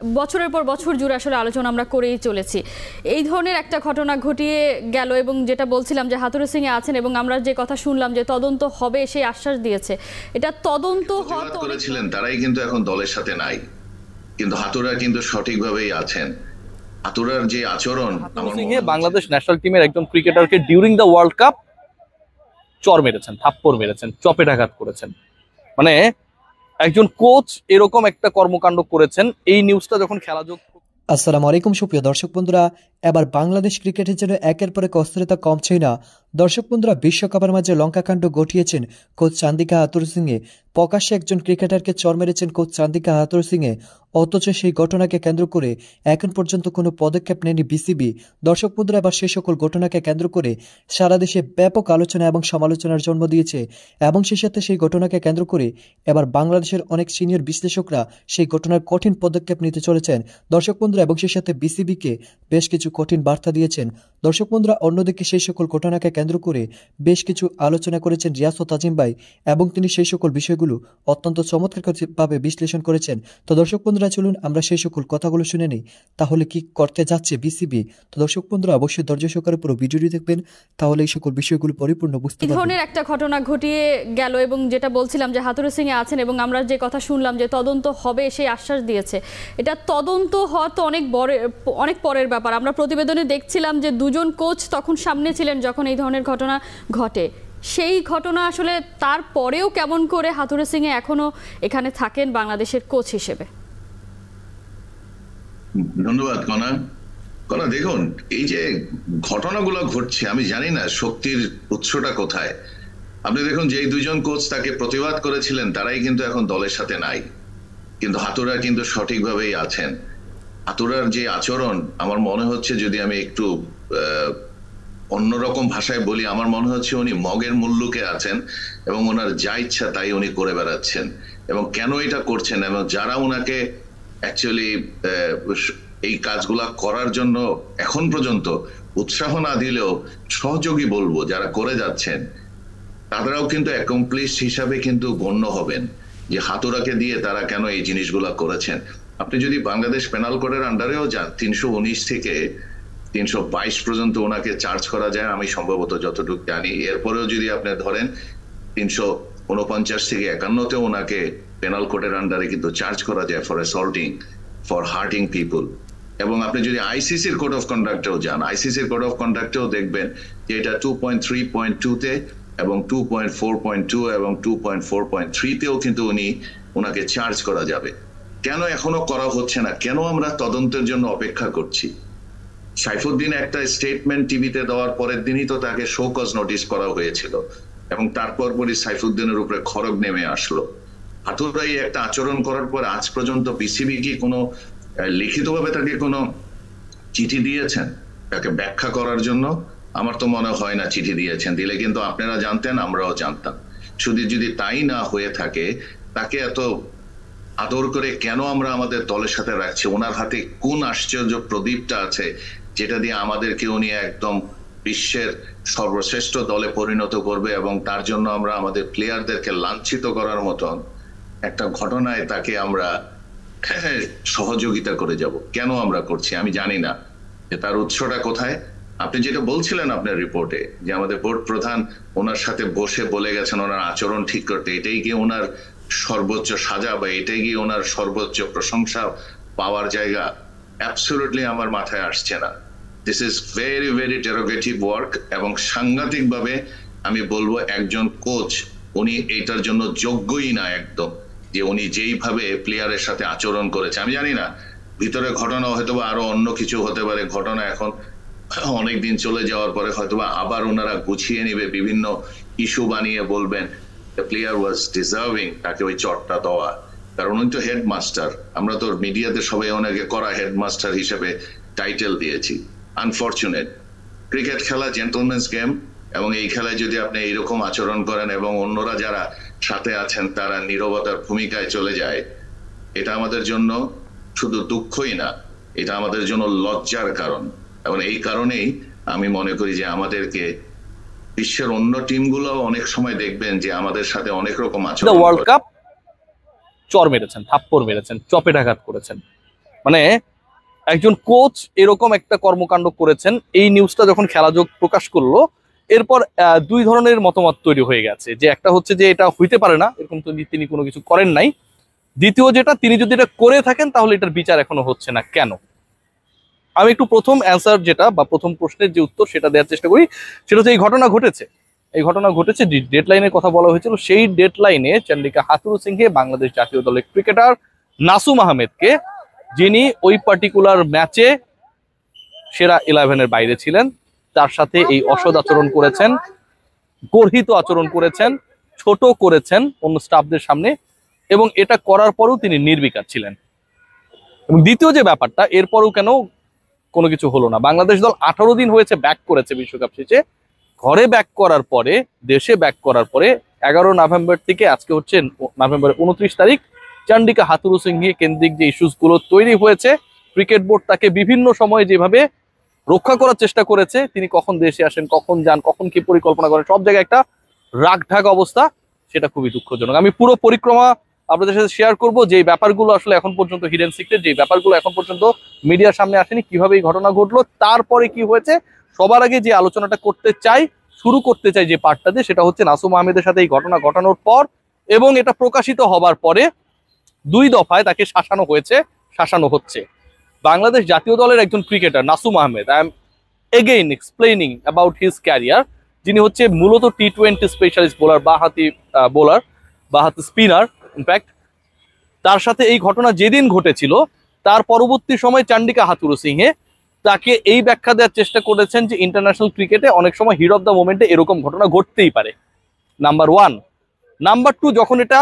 বছরের পর বছর জুড়ে আসলে আলোচনা আমরা করেই চলেছি। এই ধরনের একটা ঘটনা ঘটিয়ে গেল এবং যেটা বলছিলাম যে হাথুরু সিং এ আছেন এবং আমরা যে কথা শুনলাম যে তদন্ত হবে সেই আশ্বাস দিয়েছে। এটা তদন্ত হয়তো করেছিলেন তারাই কিন্তু এখন দলের সাথে নাই, কিন্তু হাতুরা কিন্তু সঠিকভাবেই আছেন। হাতুরার যে আচরণ, বাংলাদেশ ন্যাশনাল টিমের একজন ক্রিকেটারকে ডিউরিং দ্য ওয়ার্ল্ড কাপ চর মেরেছেন, থাপ্পড় মেরেছেন, চপেটাঘাত করেছেন। মানে একজন কোচ এরকম একটা কর্মকাণ্ড করেছেন। এই নিউজটা যখন খেলা যোগ। আসসালামু আলাইকুম সুপ্রিয় দর্শক বন্ধুরা, এবার বাংলাদেশ ক্রিকেটের জন্য একের পর এক অস্থিরতা কমছেই না। দর্শক বন্ধুরা, বিশ্বকাপের মাঝে লঙ্কাকাণ্ড ঘটিয়েছেন কোচ চান্দিকা হাথুরু সিংয়ে। প্রকাশ্যে একজন ক্রিকেটারকে চর মেরেছেন কোচ চান্দিকা হাথুরু সিংয়ে, অথচ সেই ঘটনাকে কেন্দ্র করে এখন পর্যন্ত কোনো পদক্ষেপ নেয়নি বিসিবি। দর্শক বন্ধুরা, এবার সেই সকল ঘটনাকে কেন্দ্র করে সারা দেশে ব্যাপক আলোচনা এবং সমালোচনার জন্ম দিয়েছে এবং সেই সাথে সেই ঘটনাকে কেন্দ্র করে এবার বাংলাদেশের অনেক সিনিয়র বিশ্লেষকরা সেই ঘটনার কঠিন পদক্ষেপ নিতে চলেছেন দর্শক বন্ধুরা, এবং সেই সাথে বিসিবিকে বেশ কিছু কঠিন বার্তা দিয়েছেন দর্শক বন্ধুরা। অন্যদিকে সেই সকল ঘটনাকে কেন্দ্র করে বেশ কিছু আলোচনা করেছেন রিয়াসত আজিম ভাই, এবং তিনি সেই সকল বিষয়গুলো অত্যন্ত চমৎকারভাবে বিশ্লেষণ করেছেন। তো দর্শক বন্ধুরা, চলুন আমরা সেই সকল কথাগুলো শুনে নিই, তাহলে কি করতে যাচ্ছে বিসিবি। তো দর্শক বন্ধুরা, অবশ্যই ধৈর্য সহকারে পুরো ভিডিওটি দেখবেন, তাহলে এই সকল বিষয়গুলো পরিপূর্ণ বুঝতে পারবেন। এই ধরনের একটা ঘটনা ঘটিয়ে গেল এবং যেটা বলছিলাম যে হাথুরু সিং এ আছেন এবং আমরা যে কথা শুনলাম যে তদন্ত হবে সেই আশ্বাস দিয়েছে। এটা তদন্ত হওয়া তো অনেক পরের ব্যাপার। আমরা প্রতিবেদনে দেখছিলাম যে দুজন কোচ তখন সামনে ছিলেন যখন এই ধরনের ঘটনা ঘটে। সেই ঘটনা আসলে তারপরেও কেমন করে হাথুরু সিং এ এখনো এখানে থাকেন বাংলাদেশের কোচ হিসেবে? ধন্যবাদ কনা। দেখুন, এই যে ঘটনাগুলো ঘটছে, আমি জানি না শক্তির উৎসটা কোথায়। আপনি দেখুন যে এই দুজন কোচ তাকে প্রতিবাদ করেছিলেন তারাই কিন্তু এখন দলের সাথে নাই, কিন্তু হাতুরা কিন্তু সঠিকভাবেই আছেন। হাতুরার যে আচরণ, আমার মনে হচ্ছে, যদি আমি একটু অন্যরকম ভাষায় বলি, আমার মনে হচ্ছে উনি মগের মুল্লুকে আছেন এবং ওনার যা ইচ্ছা তাই উনি করে বেড়াচ্ছেন। এবং কেন এটা করছেন, এবং যারা ওনাকে অ্যাকচুয়ালি এই কাজগুলা করার জন্য এখন পর্যন্ত উৎসাহ না দিলেও সহযোগী বলবো, যারা করে যাচ্ছেন তারাও কিন্তু অ্যাকমপ্লিশ হিসাবে কিন্তু গণ্য হবেন যে হাতুরাকে দিয়ে তারা কেন এই জিনিসগুলা করেছেন। আপনি যদি বাংলাদেশ পেনাল কোডের আন্ডারেও যান, 319 থেকে 322 পর্যন্ত ওনাকে চার্জ করা যায়, আমি সম্ভবত যতটুকু জানি। এরপরেও যদি আপনি ধরেন 349 থেকে 51-তেও ওনাকে পেনাল কোডের আন্ডারে কিন্তু চার্জ করা যায় ফর অ্যাসল্টিং, ফর হার্টিং পিপল। এবং আপনি যদি আইসিসির কোড অফ কন্ডাক্টেও যান, আইসিসির কোড অফ কন্ডাক্টেও দেখবেন যে এটা 2.3.2-তে এবং 2.4.2 এবং 2.4.3-তেও কিন্তু ওনাকে চার্জ করা যাবে। কেন এখনো করা হচ্ছে না? কেন আমরা তদন্তের জন্য অপেক্ষা করছি? সাইফুদ্দিন একটা স্টেটমেন্ট টিভিতে দেওয়ার পরের দিনই তো তাকে শো কজ নোটিস করা হয়েছিল এবং তারপর পরই সাইফুদ্দিনের উপরে খড়গ নেমে আসলো। হাতুরাই একটা আচরণ করার পর আজ পর্যন্ত বিসিবি কি কোনো লিখিতভাবে তাকে কোনো চিঠি দিয়েছেন তাকে ব্যাখ্যা করার জন্য? আমার তো মনে হয় না চিঠি দিয়েছেন। দিলে কিন্তু আপনারা জানতেন, আমরাও জানতাম। শুধু যদি তাই না হয়ে থাকে, তাকে এত আদর করে কেন আমরা আমাদের দলের সাথে রাখছি? ওনার হাতে কোন আশ্চর্য প্রদীপটা আছে যেটা দিয়ে আমাদেরকে উনি একদম বিশ্বের সর্বশ্রেষ্ঠ দলে পরিণত করবে, এবং তার জন্য আমরা আমাদের প্লেয়ারদেরকে লাঞ্ছিত করার মতন একটা ঘটনায় তাকে আমরা সহযোগিতা করে যাব? কেন আমরা করছি আমি জানি না, যে তার উৎসটা কোথায়। আপনি যেটা বলছিলেন আপনার রিপোর্টে যে আমাদের বোর্ড প্রধান ওনার সাথে বসে বলে গেছেন ওনার আচরণ ঠিক করতে, এটাই কি ওনার সর্বোচ্চ সাজা বা এটাই কি ওনার সর্বোচ্চ প্রশংসা পাওয়ার জায়গা? অ্যাবসলিউটলি আমার মাথায় আসছে না। This is very very derogative work, এবং সাংঘাতিকভাবে আমি বলবো একজন কোচ উনি এটার জন্য যোগ্যই না একদম, যে উনি যেইভাবে প্লেয়ারের সাথে আচরণ করেছে। আমি জানি না ভিতরে ঘটনা হয়তো আরো অন্য কিছু হতে পারে, ঘটনা এখন অনেকদিন চলে যাওয়ার পরে হয়তো আবার ওনারা গুছিয়ে নিবে, বিভিন্ন ইস্যু বানিয়ে বলবেন the player was deserving তাকে ওই চটটা দেওয়া, কারণ উনি তো হেডমাস্টার। আমরা তো মিডিয়াতে সবাই ওনাকে করা হেডমাস্টার হিসেবে টাইটেল দিয়েছি। আনফরচুনেট, ক্রিকেট খেলা জেন্টলম্যানস গেম, এবং এই খেলায় যদি আপনি এইরকম আচরণ করেন এবং অন্যরা যারা সাথে আছেন তারা নীরবতার ভূমিকায় চলে যায়, এটা আমাদের জন্য শুধু দুঃখই না, এটা আমাদের জন্য লজ্জার কারণ। এবং এই কারণেই আমি মনে করি যে আমাদেরকে বিশ্বের অন্য টিমগুলো অনেক সময় দেখবেন যে আমাদের সাথে অনেক রকম আচরণ। ওয়ার্ল্ড কাপ চর মেরেছেন, থাপ্পড় মেরেছেন, চপেটাঘাত করেছেন। মানে একজন কোচ এরকম একটা কর্মকাণ্ড করেছেন, এই নিউজটা যখন খেলাযোগ প্রকাশ করলো এরপর দুই ধরনের মতামত তৈরি হয়ে গেছে। যে একটা হচ্ছে যে এটা হইতে পারে না, এরকম তো তিনি কোনো কিছু করেন নাই। দ্বিতীয় যেটা, তিনি যদি এটা করে থাকেন তাহলে এটার বিচার এখনো হচ্ছে না কেন। আমি একটু প্রথম অ্যান্সার যেটা বা প্রথম প্রশ্নের যে উত্তর সেটা দেওয়ার চেষ্টা করি। সেটা হচ্ছে এই ঘটনা ঘটেছে ডেডলাইনের কথা বলা হয়েছিল, সেই ডেডলাইনে চন্ডিকা হাথুরুসিংহে বাংলাদেশ জাতীয় দলের ক্রিকেটার নাসুম আহমেদকে, যিনি ওই পার্টিকুলার ম্যাচে সেরা 11-এর বাইরে ছিলেন, তার সাথে এই অসৎ আচরণ করেছেন, গর্হিত আচরণ করেছেন, ছোট করেছেন অন্য স্টাফদের সামনে, এবং এটা করার পরেও তিনি নির্বিকার ছিলেন। এবং দ্বিতীয় যে ব্যাপারটা, এরপরও কেন কোনো কিছু হলো না। বাংলাদেশ দল 18 দিন হয়েছে ব্যাক করেছে বিশ্বকাপ শেষে, ঘরে ব্যাক করার পরে, দেশে ব্যাক করার পরে 11 নভেম্বর থেকে আজকে হচ্ছে নভেম্বরের 29 তারিখ, চন্ডিকা হাথুরুসিংহে কেন্দ্রিক যে ইস্যুসগুলো তৈরি হয়েছে, ক্রিকেট বোর্ড তাকে বিভিন্ন সময়ে যেভাবে রক্ষা করার চেষ্টা করেছে, তিনি কখন দেশে আসেন, কখন যান, কখন কি পরিকল্পনা করেন, সব জায়গায় একটা রাগঢাক অবস্থা, সেটা খুবই দুঃখজনক। আমি পুরো পরিক্রমা আপনাদের সাথে শেয়ার করব, যে ব্যাপারগুলো আসলে এখন পর্যন্ত হিডেন সিক্রেট, যে ব্যাপারগুলো এখন পর্যন্ত মিডিয়ার সামনে আসেনি, কিভাবে এই ঘটনা ঘটলো, তারপরে কি হয়েছে। সবার আগে যে আলোচনাটা শুরু করতে চাই যে পার্টটাতে, সেটা হচ্ছে নাসুম আহমেদের সাথে এই ঘটনা ঘটানোর পর এবং এটা প্রকাশিত হবার পরে 2 দফায় তাকে শাসানো হচ্ছে। বাংলাদেশ জাতীয় দলের একজন cricketer Nasum Ahmed, I am again explaining about his career, যিনি হচ্ছে মূলত T20 স্পেশালিস্ট বোলার, বাহাতি স্পিনার। ইনফ্যাক্ট তার সাথে এই ঘটনা যেদিন ঘটেছিল তার পরবর্তী সময় চন্ডিকা হাথুরুসিংহে তাকে এই ব্যাখ্যা দেওয়ার চেষ্টা করেছেন যে ইন্টারন্যাশনাল ক্রিকেটে অনেক সময় হিট অফ দ্য মোমেন্টে এরকম ঘটনা ঘটতেই পারে, নাম্বার 1। নাম্বার 2, যখন এটা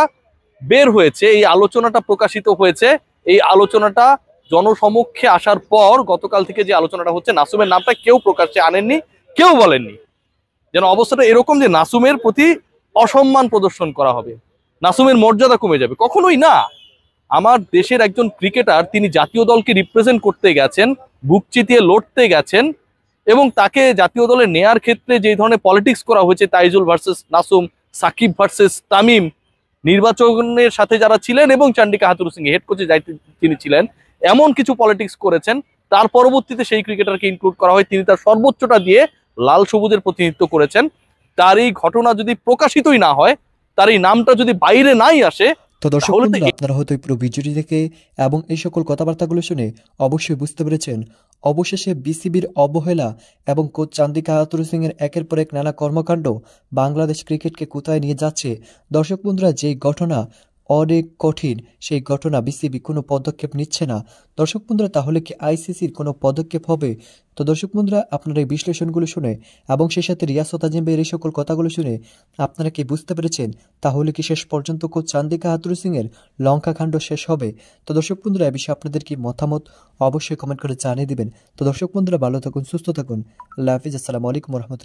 বের হয়েছে, এই আলোচনাটা প্রকাশিত হয়েছে, এই আলোচনাটা জনসমক্ষে আসার পর গতকাল থেকে যে আলোচনাটা হচ্ছে, নাসুমের নামটা কেউ প্রকাশ্যে আনেননি, কেউ বলেননি, যেন অবস্থাটা এরকম যে নাসুমের প্রতি অসম্মান প্রদর্শন করা হবে, নাসুমের মর্যাদা কমে যাবে। কখনোই না। আমার দেশের একজন ক্রিকেটার, তিনি জাতীয় দলকে রিপ্রেজেন্ট করতে গেছেন, বুক চিতিয়ে লড়তে গেছেন, এবং তাকে জাতীয় দলে নেয়ার ক্ষেত্রে যে ধরনের পলিটিক্স করা হয়েছে, তাইজুল ভার্সেস নাসুম, সাকিব ভার্সেস তামিম, নির্বাচনের সাথে যারা ছিলেন এবং চন্ডিকা হাথুরুসিংহে হেড কোচের দায়িত্বে তিনি ছিলেন, এমন কিছু পলিটিক্স করেছেন, তার পরবর্তীতে সেই ক্রিকেটারকে ইনক্লুড করা হয়, তিনি তার সর্বোচ্চটা দিয়ে লাল সবুজের প্রতিনিধিত্ব করেছেন। তার এই ঘটনা যদি প্রকাশিতই না হয়, তার এই নামটা যদি বাইরে নাই আসে, তো দর্শক বন্ধুরা, আপনারা হয়তো এই পুরো ভিডিওটি দেখে এবং এই সকল কথাবার্তাগুলো শুনে অবশ্যই বুঝতে পেরেছেন অবশেষে বিসিবির অবহেলা এবং কোচ চন্ডিকা হাথুরুসিংহের একের পর এক নানা কর্মকাণ্ড বাংলাদেশ ক্রিকেটকে কোথায় নিয়ে যাচ্ছে। দর্শক বন্ধুরা, যেই ঘটনা অনেক কঠিন, সেই ঘটনা বিসিবি কোনো পদক্ষেপ নিচ্ছে না। দর্শক বন্ধুরা, তাহলে কি আইসিসির কোনো পদক্ষেপ হবে? তো দর্শক বন্ধুরা, আপনারা এই বিশ্লেষণগুলো শুনে এবং সেই সাথে রিয়াসত আজিম ভাইয়ের এই সকল কথাগুলো শুনে আপনারা কি বুঝতে পেরেছেন তাহলে কি শেষ পর্যন্ত কোচ চন্ডিকা হাথুরুসিংহের লঙ্কাকাণ্ড শেষ হবে? তো দর্শক বন্ধুরা, এই বিষয়ে আপনাদের কি মতামত অবশ্যই কমেন্ট করে জানিয়ে দিবেন। তো দর্শক বন্ধুরা, ভালো থাকুন, সুস্থ থাকুন, আল্লাহ হাফিজ, আসসালামু আলাইকুম রহমতুল্লাহ।